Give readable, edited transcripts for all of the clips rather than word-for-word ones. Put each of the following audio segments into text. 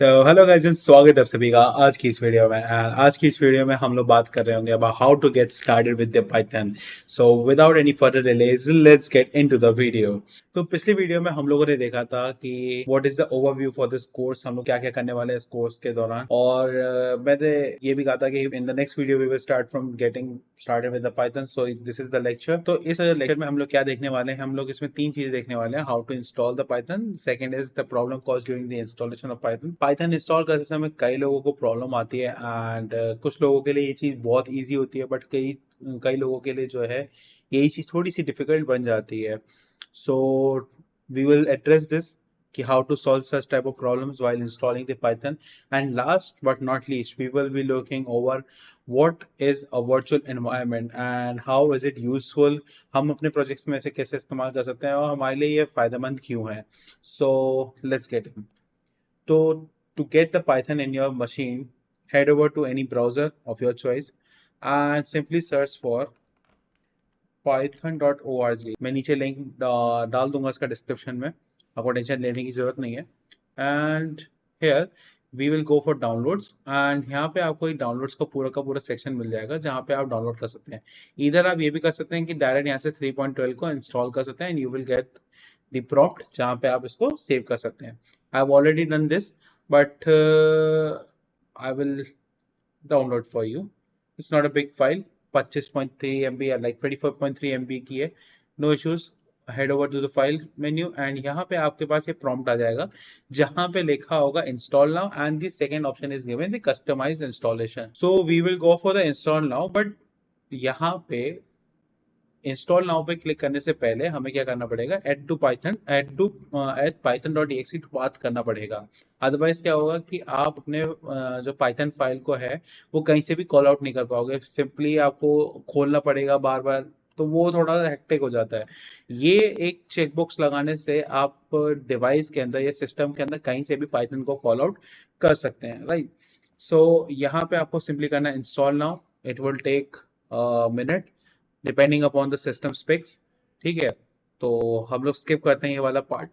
Hello guys, स्वागत है आप सभी का आज की इस वीडियो में। एंड आज की इस वीडियो में हम लोग बात कर रहे होंगे about how to get started with the Python. So without any further delays let's get into the video. तो पिछली वीडियो में हम लोगों ने देखा था कि what is the overview for this course, हम लोग क्या क्या करने वाले हैं इस कोर्स के दौरान। और मैंने ये भी कहा था कि in the next video we will start from getting started with the Python. So this is the lecture. तो इस लेक्चर में हम लोग क्या देखने वाले हैं, हम लोग इसमें तीन चीजें देखने वाले हैं। How to install the Python, second is the problem cause during the installation of Python. Python install करते समय कई लोगों को प्रॉब्लम आती है एंड कुछ लोगों के लिए ये चीज़ बहुत ईजी होती है, बट कई कई लोगों के लिए जो है यही चीज़ थोड़ी सी डिफिकल्ट बन जाती है। So we will address this कि how to solve such type of problems while installing the Python. And last but not least, we will be looking over what is a virtual environment and how is it useful, हम अपने projects में इसे कैसे इस्तेमाल कर सकते हैं और हमारे लिए ये फ़ायदेमंद क्यों है। So let's get in. So to get the Python in your machine, head over to any browser of your choice and simply search for python.org। मैं नीचे लिंक डाल दूंगा इसका डिस्क्रिप्शन में, आपको टेंशन लेने की ज़रूरत नहीं है। And here we will go for downloads and यहाँ पे आपको एक डाउनलोड्स का पूरा सेक्शन मिल जाएगा जहाँ पे आप डाउनलोड कर सकते हैं। इधर आप ये भी कर सकते हैं कि डायरेक्ट यहाँ से 3.12 को इंस्टॉल कर सकते हैं and you will get the prompt जहाँ पे आप इसको सेव कर सकते हैं। I have already done this but I will download for you. It's not a big file, 25.3 MB या लाइक 24.3 MB की है। No issues, head over to the file menu and यहाँ पे आपके पास ये प्रॉम्प्ट आ जाएगा जहाँ पे लिखा होगा install now and the second option is given the customized installation. So we will go for the install now, but यहाँ पे इंस्टॉल नाउ पे क्लिक करने से पहले हमें क्या करना पड़ेगा, एड python.exe बात करना पड़ेगा। अदरवाइज क्या होगा कि आप अपने जो पाइथन फाइल को है वो कहीं से भी कॉल आउट नहीं कर पाओगे, सिंपली आपको खोलना पड़ेगा बार बार, तो वो थोड़ा हेक्टिक हो जाता है। ये एक चेकबॉक्स लगाने से आप डिवाइस के अंदर या सिस्टम के अंदर कहीं से भी पाइथन को कॉल आउट कर सकते हैं, राइट। सो यहाँ पे आपको सिंपली करना है install now. It will take minute depending upon the system specs, ठीक है। तो हम लोग स्किप करते हैं ये वाला पार्ट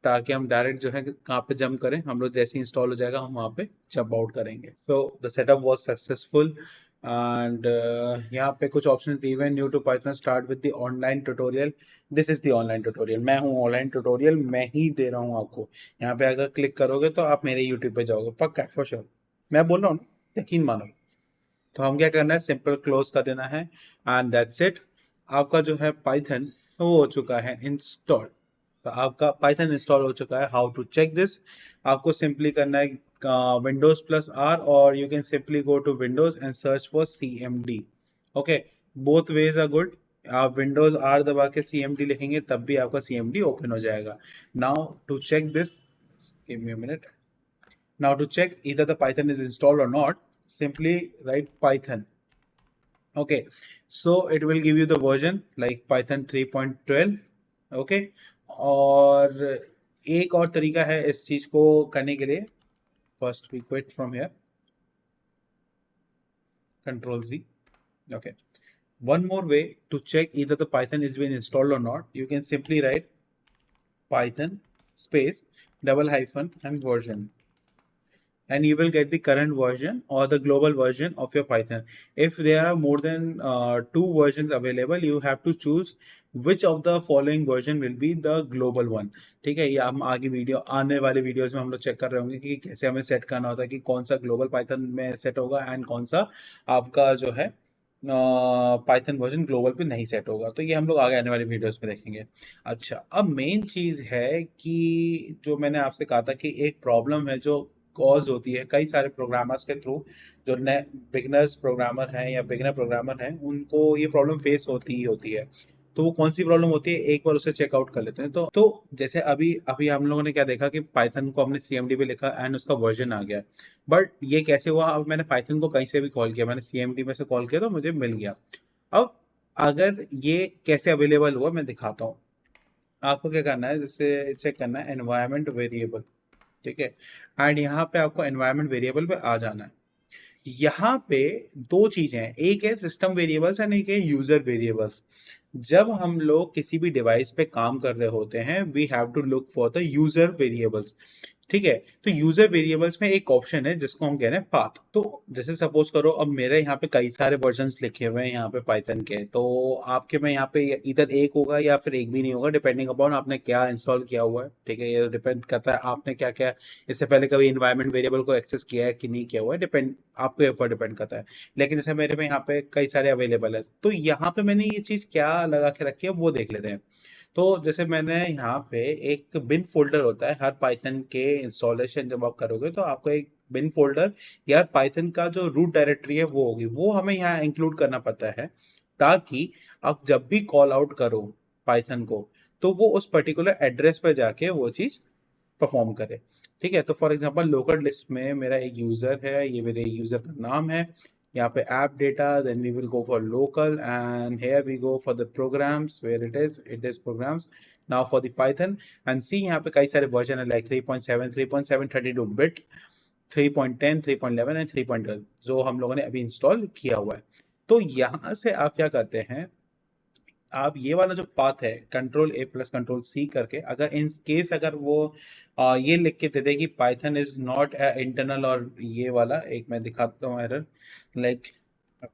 ताकि हम डायरेक्ट जो है कहाँ पे जंप करें। हम लोग जैसे इंस्टॉल हो जाएगा हम वहाँ पे जंप आउट करेंगे। तो the setup was successful and यहाँ पे कुछ ऑप्शन दिए हुए हैं। New to Python start with the online tutorial. This is the online tutorial, मैं हूँ ऑनलाइन ट्यूटोरियल, मैं ही दे रहा हूँ आपको। यहाँ पे अगर क्लिक करोगे तो आप मेरे यूट्यूब पे जाओगे, पक्का फॉर श्योर, मैं बोल रहा हूँ ना, यकीन मानो। तो हम क्या करना है, सिंपल क्लोज कर देना है एंड दैट्स इट। आपका जो है पाइथन वो हो चुका है इंस्टॉल। तो आपका पाइथन इंस्टॉल हो चुका है। हाउ टू चेक दिस, आपको सिंपली करना है Windows+R और you can simply go to Windows and search for CMD। Okay, both ways are good. आप Windows+R दबा के CMD लिखेंगे तब भी आपका CMD ओपन हो जाएगा। Now to check this, give me a minute. Now to check either the Python is installed or not, simply write Python. Okay, so it will give you the version like Python 3.12. Okay, और एक और तरीका है इस चीज को करने के लिए। First we quit from here, Control+Z. Okay, one more way to check either the Python is been installed or not, you can simply write Python space double hyphen and version, and you will get the current version or the global version of your Python. If there are more than two versions available, you have to choose which of the following version will be the global one। ठीक है, ये हम आने वाले videos में हम लोग check कर रहे होंगे कि कैसे हमें सेट करना होता है कि कौन सा ग्लोबल पाइथन में सेट होगा एंड कौन सा आपका जो है पाइथन वर्जन ग्लोबल पे नहीं सेट होगा। तो ये हम लोग आगे आने वाले वीडियोस में देखेंगे। अच्छा, अब मेन चीज़ है कि जो मैंने आपसे कहा था कि एक प्रॉब्लम है जो कॉज होती है कई सारे प्रोग्रामर्स के थ्रू, जो नए बिगनर्स प्रोग्रामर हैं या बिगनर प्रोग्रामर हैं उनको ये प्रॉब्लम फेस होती ही होती है। तो वो कौन सी प्रॉब्लम होती है, एक बार उसे चेकआउट कर लेते हैं। तो जैसे अभी अभी हम लोगों ने क्या देखा कि पाइथन को हमने CMD पे लिखा एंड उसका वर्जन आ गया, बट ये कैसे हुआ, अब मैंने पाइथन को कहीं से भी कॉल किया, मैंने CMD में से कॉल किया तो मुझे मिल गया। अब अगर ये कैसे अवेलेबल हुआ मैं दिखाता हूँ। आपको क्या करना है, जैसे चेक करना है एनवायरमेंट वेरिएबल, ठीक है, एंड यहाँ पे आपको एनवायरमेंट वेरिएबल पे आ जाना है। यहाँ पे दो चीजें हैं, एक है सिस्टम वेरिएबल्स एंड एक है यूजर वेरिएबल्स। जब हम लोग किसी भी डिवाइस पे काम कर रहे होते हैं we have to look for the user variables. ठीक है। तो यूजर वेरिएबल्स में एक ऑप्शन है जिसको हम कह रहे हैं पाथ। तो जैसे सपोज करो अब मेरे यहाँ पे कई सारे वर्जन्स लिखे हुए हैं यहाँ पे पाइथन के, तो आपके में यहाँ पे इधर एक होगा या फिर एक भी नहीं होगा, डिपेंडिंग अपॉन आपने क्या इंस्टॉल किया हुआ है। ठीक है, ये डिपेंड करता है आपने क्या क्या इससे पहले कभी इन्वायरमेंट वेरिएबल को एक्सेस किया है कि नहीं किया हुआ है, डिपेंड आपके ऊपर डिपेंड करता है। लेकिन जैसे मेरे में यहाँ पे कई सारे अवेलेबल है, तो यहाँ पे मैंने ये चीज़ क्या लगा के रखी है वो देख लेते हैं। तो जैसे मैंने यहाँ पे एक बिन फोल्डर होता है हर पाइथन के इंस्टॉलेशन जब आप करोगे, तो आपको एक बिन फोल्डर या पाइथन का जो रूट डायरेक्टरी है वो होगी, वो हमें यहाँ इंक्लूड करना पड़ता है, ताकि आप जब भी कॉल आउट करो पाइथन को तो वो उस पर्टिकुलर एड्रेस पर जाके वो चीज़ परफॉर्म करे। ठीक है, तो फॉर एग्जांपल लोकल लिस्ट में मेरा एक यूज़र है, ये मेरे यूज़र का नाम है, यहाँ पे app data, then we will go for local and here we go for the programs, where it is programs. Now for the Python and C, यहाँ पे कई सारे वर्जन है लाइक 3.7, 3.7 32 बिट, 3.10, 3.11 एंड 3.12 जो हम लोगों ने अभी इंस्टॉल किया हुआ है। तो यहाँ से आप क्या करते हैं, आप ये वाला जो पाथ है control A plus control C करके, अगर इन केस अगर वो ये लिख के दे दे कि पाइथन इज नॉट इंटरनल, और ये वाला एक मैं दिखाता हूँ एरर, लाइक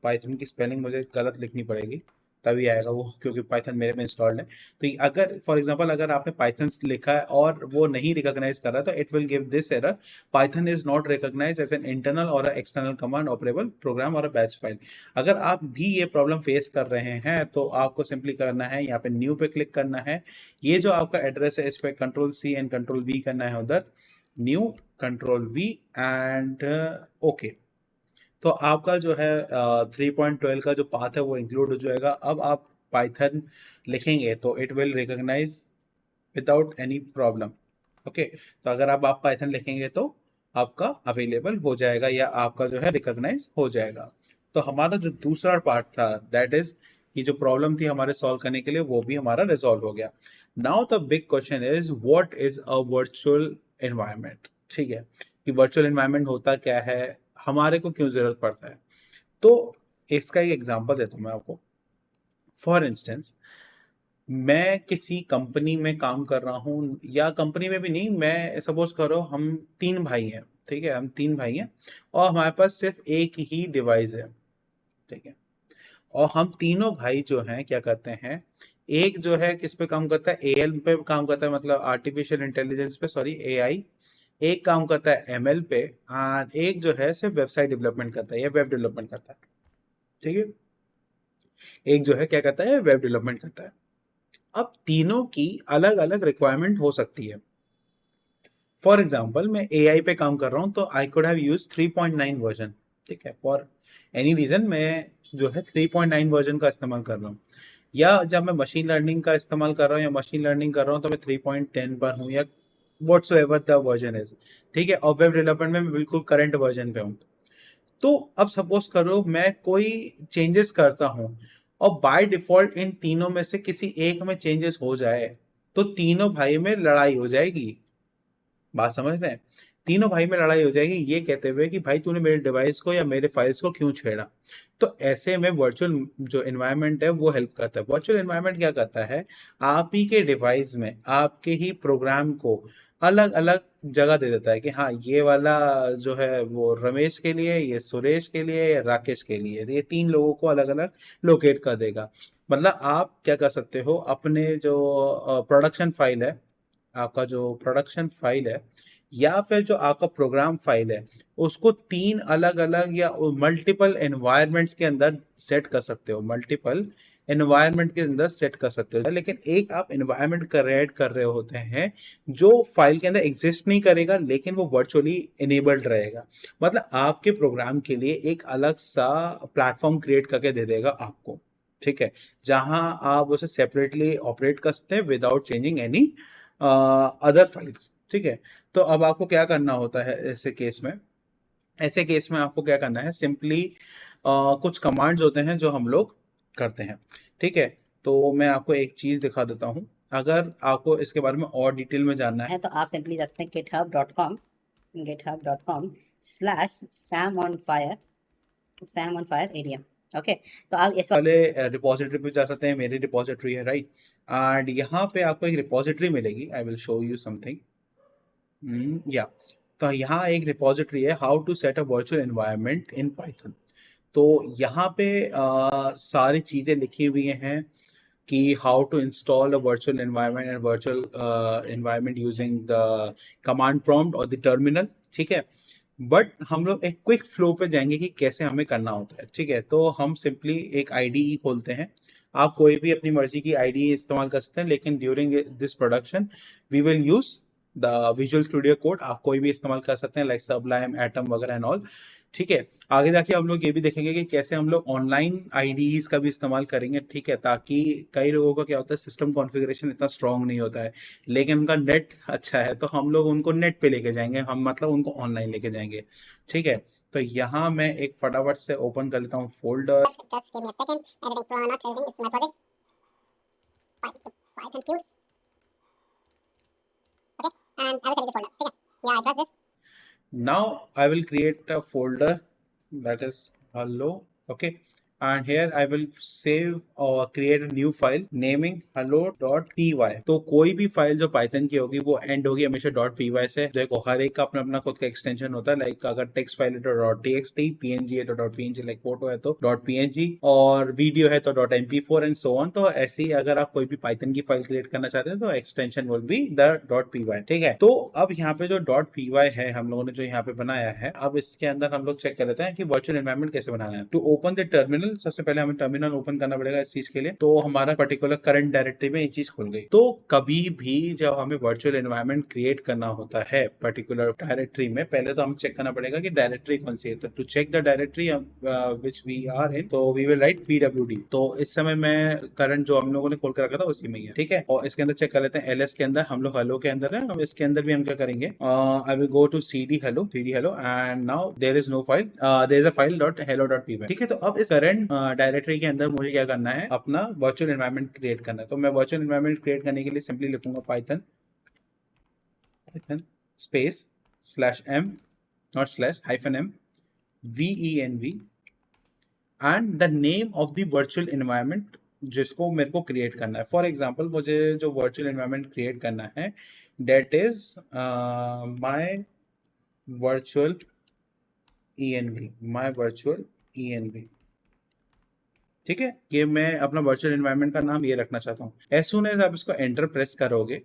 पाइथन की स्पेलिंग मुझे गलत लिखनी पड़ेगी तभी आएगा वो, क्योंकि पाइथन मेरे में इंस्टॉल्ड है। तो अगर फॉर एग्जांपल अगर आपने पाइथन लिखा है और वो नहीं रिकॉग्नाइज कर रहा तो it will give this error, Python is not recognize as an internal और एक्सटर्नल कमांड ऑपरेबल प्रोग्राम और अ बैच फाइल। अगर आप भी ये प्रॉब्लम फेस कर रहे हैं तो आपको सिंपली करना है यहाँ पे न्यू पे क्लिक करना है, ये जो आपका एड्रेस है इस पर control C and control V करना है उधर, new control V and okay. तो आपका जो है 3.12 का जो पाथ है वो इंक्लूड हो जाएगा। अब आप पाइथन लिखेंगे तो it will recognize without any problem. Okay, तो अगर आप पाइथन लिखेंगे तो आपका अवेलेबल हो जाएगा या आपका जो है रिकॉग्नाइज हो जाएगा। तो हमारा जो दूसरा पार्ट था दैट इज, ये जो प्रॉब्लम थी हमारे सॉल्व करने के लिए वो भी हमारा रिजॉल्व हो गया। Now the big question is what is a virtual environment. ठीक है, कि वर्चुअल एनवायरनमेंट होता क्या है, हमारे को क्यों जरूरत पड़ता है। तो इसका एक एग्जांपल देता हूँ मैं आपको। फॉर इंस्टेंस, मैं किसी कंपनी में काम कर रहा हूँ, या कंपनी में भी नहीं, मैं सपोज करो हम तीन भाई हैं। ठीक है, हम तीन भाई हैं और हमारे पास सिर्फ एक ही डिवाइस है। ठीक है, और हम तीनों भाई जो हैं क्या करते हैं, एक जो है किस पे काम करता है, एएल पे काम करता है, मतलब आर्टिफिशियल इंटेलिजेंस पे, सॉरी एआई। एक काम करता है एमएल पे, और एक जो है सिर्फ वेबसाइट डेवलपमेंट करता है या वेब डेवलपमेंट करता है। ठीक है, एक जो है क्या करता है, वेब डेवलपमेंट करता है। अब तीनों की अलग अलग रिक्वायरमेंट हो सकती है। फॉर एग्जाम्पल मैं एआई पे काम कर रहा हूँ तो I could have use 3.9 version. ठीक है, फॉर एनी रीजन मैं जो है 3.9 वर्जन का इस्तेमाल कर रहा हूँ। या जब मैं मशीन लर्निंग का इस्तेमाल कर रहा हूँ या मशीन लर्निंग कर रहा हूँ तो मैं 3.10 पर हूँ, या whatso ever the version is. ठीक है, और वेब डेवलपमेंट में मैं बिल्कुल करंट वर्जन पे हूँ। तो अब सपोज करो मैं कोई चेंजेस करता हूँ और बाय डिफॉल्ट इन तीनों में से किसी एक में चेंजेस हो जाए तो तीनों भाई में लड़ाई हो जाएगी। बात समझ रहे हैं, तीनों भाई में लड़ाई हो जाएगी ये कहते हुए कि भाई तूने मेरे डिवाइस को या मेरे फाइल्स को क्यों छेड़ा। तो ऐसे में वर्चुअल जो एनवायरनमेंट है वो हेल्प करता है। वर्चुअल एनवायरनमेंट क्या करता है, आप ही के डिवाइस में आपके ही प्रोग्राम को अलग अलग जगह दे देता है कि हाँ ये वाला जो है वो रमेश के लिए, ये सुरेश के लिए, या राकेश के लिए, ये तीन लोगों को अलग अलग लोकेट कर देगा। मतलब आप क्या कर सकते हो, अपने जो प्रोडक्शन फाइल है, आपका जो प्रोडक्शन फाइल है या फिर जो आपका प्रोग्राम फाइल है, उसको तीन अलग अलग या मल्टीपल एनवायरनमेंट्स के अंदर सेट कर सकते हो, मल्टीपल एनवायरनमेंट के अंदर सेट कर सकते हो। लेकिन एक आप एनवायरनमेंट क्रिएट कर रहे होते हैं जो फाइल के अंदर एग्जिस्ट नहीं करेगा लेकिन वो वर्चुअली इनेबल्ड रहेगा। मतलब आपके प्रोग्राम के लिए एक अलग सा प्लेटफॉर्म क्रिएट करके दे देगा आपको। ठीक है, जहां आप उसे सेपरेटली ऑपरेट कर सकते हैं without changing any other files. ठीक है, तो अब आपको क्या करना होता है ऐसे केस में, ऐसे केस में आपको क्या करना है, सिंपली कुछ कमांड्स होते हैं जो हम लोग करते हैं। ठीक है, तो मैं आपको एक चीज़ दिखा देता हूँ, अगर आपको इसके बारे में और डिटेल में जानना है तो आप सिंपली जा सकते हैं github.com/SamOnFire ओके। तो आप इस वाले रिपोजिटरी पे जा सकते हैं, मेरी रिपोजिटरी है राइट। एंड यहाँ पे आपको एक रिपोजिटरी मिलेगी, I will show you something. या तो यहाँ एक रिपोजिटरी है, how to set a virtual environment in Python. तो यहाँ पे सारी चीज़ें लिखी हुई हैं कि how to install a virtual environment and virtual environment using the command prompt और द टर्मिनल, ठीक है। बट हम लोग एक क्विक फ्लो पे जाएंगे कि कैसे हमें करना होता है, ठीक है। तो हम सिंपली एक आईडीई खोलते हैं। आप कोई भी अपनी मर्जी की आईडीई इस्तेमाल कर सकते हैं, लेकिन during this production we will use the Visual Studio Code. आप कोई भी इस्तेमाल कर सकते हैं, लाइक सबलाइम, एटम वगैरह एंड ऑल, ठीक है। आगे जाके हम लोग ये भी देखेंगे कि कैसे हम लोग ऑनलाइन आईडीईज का भी इस्तेमाल करेंगे, ठीक है, ताकि कई लोगों का क्या होता है, सिस्टम कॉन्फ़िगरेशन इतना स्ट्रांग नहीं होता है, लेकिन उनका नेट अच्छा है, तो हम लोग उनको नेट पे लेके जाएंगे, हम मतलब उनको ऑनलाइन लेके जाएंगे, ठीक है। तो यहाँ मैं एक फटाफट से ओपन कर लेता हूँ folder. Just give me a second. Editing pro, not editing. It's my projects. Python cubes. Okay, and I will select this folder. Okay. Yeah, I trust this. Now I will create a folder that is hello, okay, and here I will save or create a new file naming hello.py। तो कोई भी file जो Python की होगी वो and होगी हमेशा .py से। देखो हर एक का अपना अपना खुद का एक्सटेंशन होता है, लाइक अगर टेक्स्ट फाइल है तो .txt, png है तो .png, लाइक फोटो है तो .png, और वीडियो है तो .mp4 एंड सो ऑन। तो ऐसे ही अगर आप कोई भी पाइथन की फाइल क्रिएट करना चाहते हैं तो extension will be the .py, ठीक है। तो अब यहाँ पे जो .py है हम लोगों ने जो यहाँ पे बनाया है, अब इसके अंदर हम लोग चेक कर लेते हैं कि वर्चुअल एनवायरनमेंट कैसे बनाना है। टू ओपन द टर्मिनल, सबसे पहले हमें टर्मिनल ओपन करना पड़ेगा इस चीज के लिए। तो हमारा पर्टिकुलर करंट डायरेक्टरी में ये चीज खुल गई। तो कभी भी जब हमें वर्चुअल एनवायरनमेंट क्रिएट करना होता है पर्टिकुलर डायरेक्टरी में, पहले तो हम चेक करना पड़ेगा कि डायरेक्टरी कौन सी है। तो to check the directory which we are in, तो वी विल राइट pwd। तो इस समय मैं करंट जो हम लोगों ने खोल कर रखा था उसी में ही है, ठीक है। और इसके अंदर चेक कर लेते हैं ls के अंदर, हम लोग हेलो के अंदर है। अब इसके अंदर भी हम क्या करेंगे, I will go to cd hello and now there is no file, there is a file .hello.py, ठीक है। तो अब इस करंट डायरेक्टरी के अंदर मुझे क्या करना है, अपना वर्चुअल एनवायरनमेंट क्रिएट करना है। तो मैं वर्चुअल एनवायरनमेंट क्रिएट करने के लिए सिंपली लिखूंगा Python space /m not /m venv and the name of the virtual environment जिसको मेरे को क्रिएट करना है। फॉर एग्जांपल मुझे जो वर्चुअल एनवायरनमेंट क्रिएट करना है that is my virtual env, ठीक है। ये मैं अपना वर्चुअल एनवायरनमेंट का नाम ये रखना चाहता हूँ। एज सुन एज आप इसको एंटर प्रेस करोगे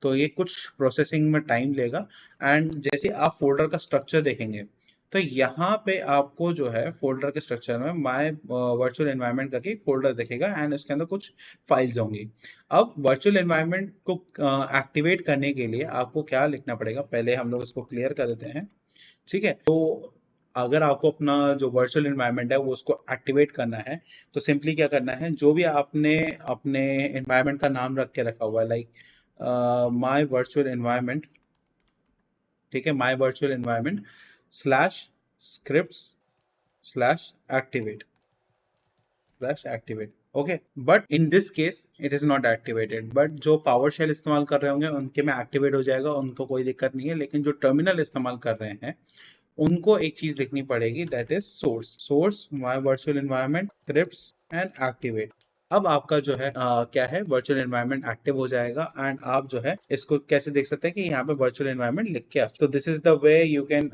तो ये कुछ प्रोसेसिंग में टाइम लेगा, एंड जैसे आप फोल्डर का स्ट्रक्चर देखेंगे तो यहाँ पे आपको जो है फोल्डर के स्ट्रक्चर में माय वर्चुअल एनवायरनमेंट करके एक फोल्डर दिखेगा, एंड इसके अंदर कुछ फाइल्स होंगी। अब वर्चुअल एनवायरनमेंट को एक्टिवेट करने के लिए आपको क्या लिखना पड़ेगा, पहले हम लोग इसको क्लियर कर देते हैं, ठीक है। तो अगर आपको अपना जो वर्चुअल एनवायरनमेंट है वो उसको एक्टिवेट करना है तो सिंपली क्या करना है, जो भी आपने अपने एनवायरनमेंट का नाम रख के रखा हुआ है, लाइक माय वर्चुअल एनवायरनमेंट, ठीक है, my virtual environment /scripts/activate, okay. But in this case it is not activated, but जो पावर शेल इस्तेमाल कर रहे होंगे उनके में एक्टिवेट हो जाएगा, उनको कोई दिक्कत नहीं है। लेकिन जो टर्मिनल इस्तेमाल कर रहे हैं उनको एक चीज लिखनी पड़ेगी, that is source my virtual environment scripts and activate. अब आपका जो है क्या है, वर्चुअल एनवायरनमेंट एक्टिव हो जाएगा, एंड आप जो है इसको कैसे देख सकते हैं कि यहाँ पे वर्चुअल एनवायरनमेंट लिख के। तो this is the way you can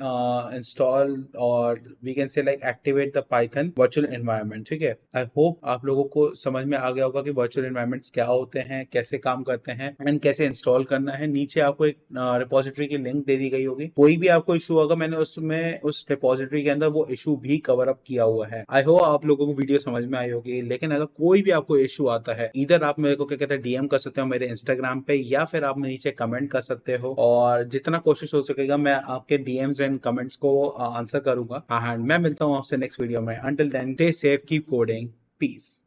install और we can say like activate the Python virtual environment, ठीक है। आई होप आप लोगों को समझ में आ गया होगा कि वर्चुअल एनवायरनमेंट्स क्या होते हैं, कैसे काम करते हैं, एंड कैसे इंस्टॉल करना है। नीचे आपको एक रिपोजिटरी की लिंक दे दी गई होगी, कोई भी आपको इशू होगा मैंने उसमें उस रिपोजिटरी के अंदर वो इशू भी कवर अप किया हुआ है। आई होप आप लोगों को वीडियो समझ में आई होगी। लेकिन अगर कोई भी आपको इशू आता है, इधर आप मेरे को क्या कहते हैं डीएम कर सकते हो मेरे इंस्टाग्राम पे, या फिर आप नीचे कमेंट कर सकते हो, और जितना कोशिश हो सकेगा मैं आपके डीएम्स एंड कमेंट्स को आंसर करूंगा। एंड मैं मिलता हूँ आपसे नेक्स्ट वीडियो में। Until then stay safe, keep coding, piece.